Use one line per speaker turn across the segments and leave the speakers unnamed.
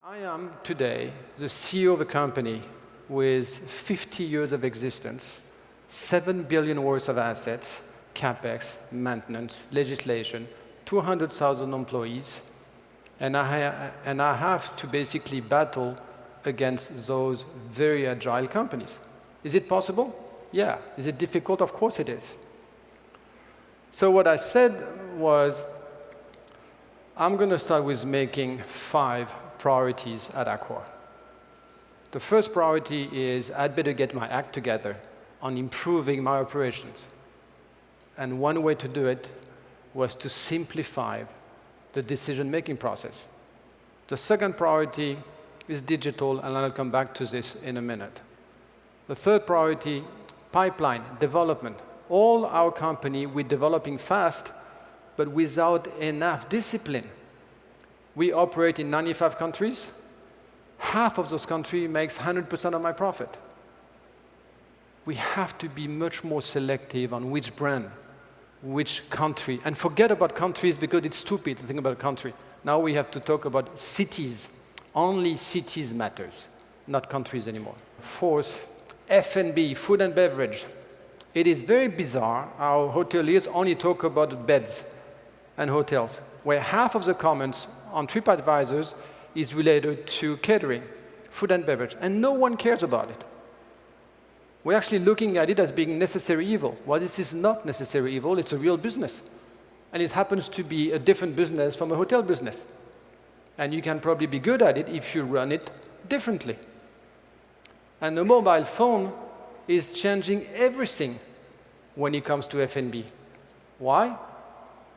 I am today the CEO of a company with 50 years of existence, 7 billion worth of assets, capex, maintenance, legislation, 200,000 employees, and I have to basically battle against those very agile companies. Is it possible? Yeah. Is it difficult? Of course it is. So what I said was, I'm going to start with making 5 priorities at Accor. The first priority is I'd better get my act together on improving my operations. And one way to do it was to simplify the decision-making process. The second priority is digital, and I'll come back to this in a minute. The third priority, pipeline, development. All our company, we're developing fast, but without enough discipline. We operate in 95 countries. Half of those countries makes 100% of my profit. We have to be much more selective on which brand, which country, and forget about countries because it's stupid to think about a country. Now we have to talk about cities. Only cities matters, not countries anymore. Fourth, F&B, food and beverage. It is very bizarre how hoteliers only talk about beds and hotels, where half of the comments on TripAdvisor is related to catering, food and beverage, and no one cares about it. We're actually looking at it as being necessary evil. Well, this is not necessary evil, it's a real business. And it happens to be a different business from a hotel business. And you can probably be good at it if you run it differently. And the mobile phone is changing everything when it comes to F&B. Why?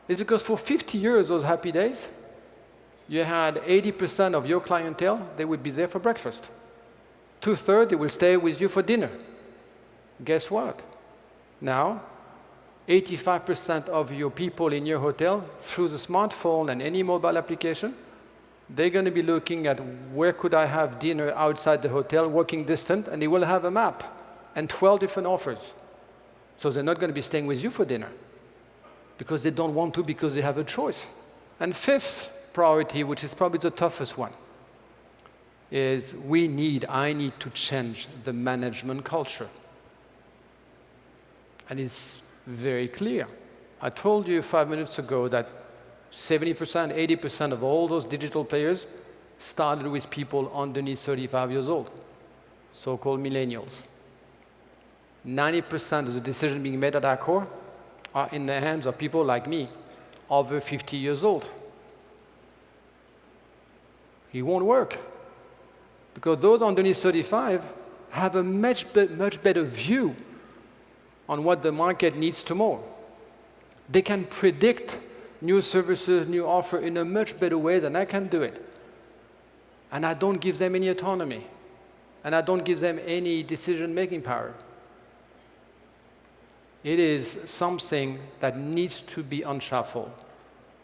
It's because for 50 years, those happy days, you had 80% of your clientele, they would be there for breakfast. 2/3, they will stay with you for dinner. Guess what? Now, 85% of your people in your hotel, through the smartphone and any mobile application, they're going to be looking at where could I have dinner outside the hotel, walking distant, and they will have a map and 12 different offers. So they're not going to be staying with you for dinner because they don't want to, because they have a choice. And fifth priority, which is probably the toughest one, is I need to change the management culture. And it's very clear. I told you 5 minutes ago that 70%, 80% of all those digital players started with people underneath 35 years old, so-called millennials. 90% of the decisions being made at Accor are in the hands of people like me, over 50 years old. It won't work, because those underneath 35 have a much better view on what the market needs tomorrow. They can predict new services, new offer in a much better way than I can do it. And I don't give them any autonomy. And I don't give them any decision-making power. It is something that needs to be unshuffled,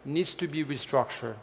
needs to be restructured.